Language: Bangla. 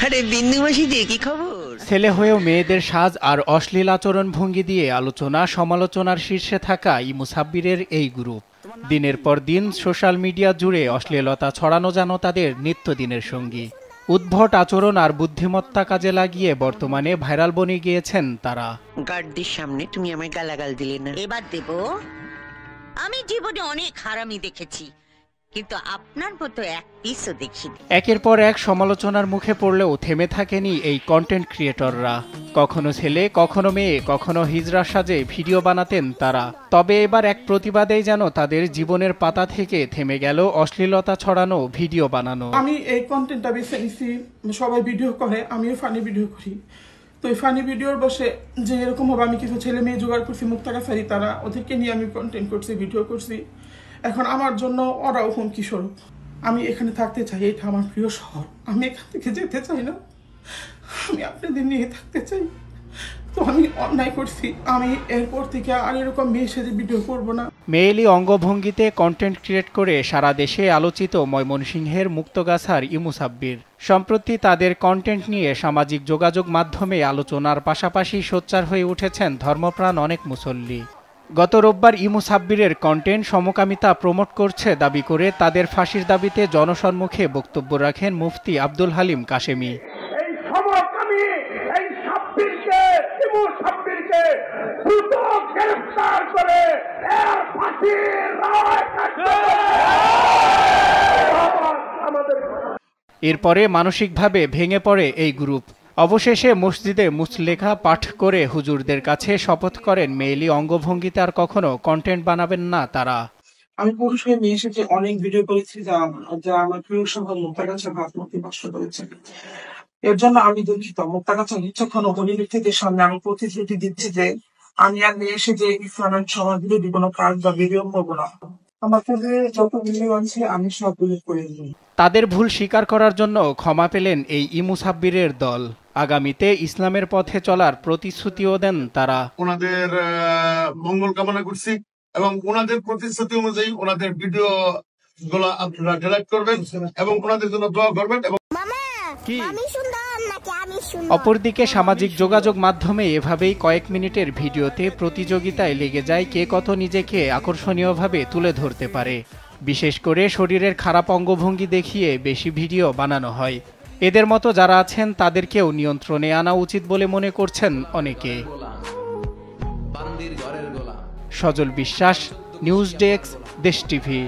আরে বিন্দু মাসি দিয়ে কি খবর? ছেলে হয়েও মেয়েদের সাজ আর অশ্লীল আচরণ ভঙ্গি দিয়ে আলোচনা সমালোচনার শীর্ষে থাকা ইমু সাব্বিরের এই গ্রুপ দিনের পর দিন সোশ্যাল মিডিয়া জুড়ে অশ্লীলতা ছড়ানো যেন তাদের নিত্যদিনের সঙ্গী। উদ্ভট আচরণ আর বুদ্ধিমত্তা কাজে লাগিয়ে বর্তমানে ভাইরাল বনে গিয়েছেন তারা। গার্ডদের সামনে তুমি আমায় গালাগাল দিলে না, এবার দেব। আমি জীবনে অনেক হারামি দেখেছি, কিন্তু আপনার মতো এক পিসও দেখিনি। একের পর এক সমালোচনার মুখে পড়লেও থেমে থাকেনি এই কন্টেন্ট ক্রিয়েটররা। কখনো ছেলে, কখনো মেয়ে, কখনো হিজড়া সাজে ভিডিও বানাতেন তারা। তবে এবার এক প্রতিবাদেই যেন তাদের জীবনের পাতা থেকে থেমে গেল অশ্লীলতা ছড়ানো ভিডিও বানানো। আমি এই কন্টেন্টটা বেছে নিছি, সবাই ভিডিও করে, আমিও ফানি ভিডিও করি। তো এই ফানি ভিডিওর বসে যে এরকম হবে, আমি কিছু ছেলে মেয়ে জোগাড় করছি, মুক্তাগাছারি, তারা ওদেরকে নিয়ে আমি কন্টেন্ট করছি, ভিডিও করছি। এখন আমার জন্য ওরাও হুমকি স্বরূপ। আমি এখানে থাকতে চাই, এটা আমার প্রিয় শহর, আমি এখান থেকে যেতে চাই না, আমি আপনাদের নিয়ে থাকতে চাই। তো আমি অন্যায় করছি, আমি এরপর থেকে আর এরকম মেয়ে সেজে ভিডিও করবো না। মেয়েলি অঙ্গভঙ্গিতে কন্টেন্ট ক্রিয়েট করে সারা দেশে আলোচিত ময়মনসিংহের মুক্তগাছার ইমু সাব্বির সম্প্রতি তাদের কন্টেন্ট নিয়ে সামাজিক যোগাযোগ মাধ্যমে আলোচনার পাশাপাশি সোচ্চার হয়ে উঠেছেন ধর্মপ্রাণ অনেক মুসল্লি। গত রোববার ইমু সাব্বিরের কন্টেন্ট সমকামিতা প্রমোট করছে দাবি করে তাদের ফাঁসির দাবিতে জনসম্মুখে বক্তব্য রাখেন মুফতি আব্দুল হালিম কাশেমি। এরপরে মানসিকভাবে ভেঙে পড়ে এই গ্রুপ। অবশেষে মসজিদে মুসলেখা পাঠ করে হুজুরদের কাছে শপথ করেন মেয়েলি অঙ্গভঙ্গিতে আর কখনো কন্টেন্ট বানাবেন না তারা। আমি পুরুষ হয়ে মেয়ে এসেছে অনেক ভিডিও করেছি যা আমার প্রিয় শহর মুক্তাগাছার ভাবমূর্তি নষ্ট করেছে। এর জন্য আমি দুঃখিত। মুক্তাগাছার নিচ্ছক্ষণ অপরিণতিদের সামনে আমি প্রতিশ্রুতি দিচ্ছি যে আমি আর মেয়ে এসে যে ইসলামের সমাজ বিরোধী কোনো কাজ বা ভিডিও করবো না। আমার পূর্বে যত ভিডিও আছে আমি সব ডিলিট করে দিই। তাদের ভুল স্বীকার করার জন্য ক্ষমা পেলেন এই ইমু সাব্বিরের দল। আগামীতে ইসলামের পথে চলার প্রতিশ্রুতিও দেন তারা। ওনাদের মঙ্গল কামনা করছি এবং ওনাদের প্রতিশ্রুতি অনুযায়ী ওনাদের ভিডিও গুলা আপনারা ডিলিট করবেন এবং ওনাদের জন্য দোয়া করবেন। অপরদিকে সামাজিক যোগাযোগ মাধ্যমে এভাবেই কয়েক মিনিটের ভিডিওতে প্রতিযোগিতায় লেগে যায় কে কত নিজেকে আকর্ষণীয়ভাবে তুলে ধরতে পারে। বিশেষ করে শরীরের খারাপ অঙ্গভঙ্গি দেখিয়ে বেশি ভিডিও বানানো হয়। এদের মতো যারা আছেন তাদেরকেও নিয়ন্ত্রণে আনা উচিত বলে মনে করছেন অনেকে। সজল বিশ্বাস, নিউজ ডেস্ক, দেশ টিভি।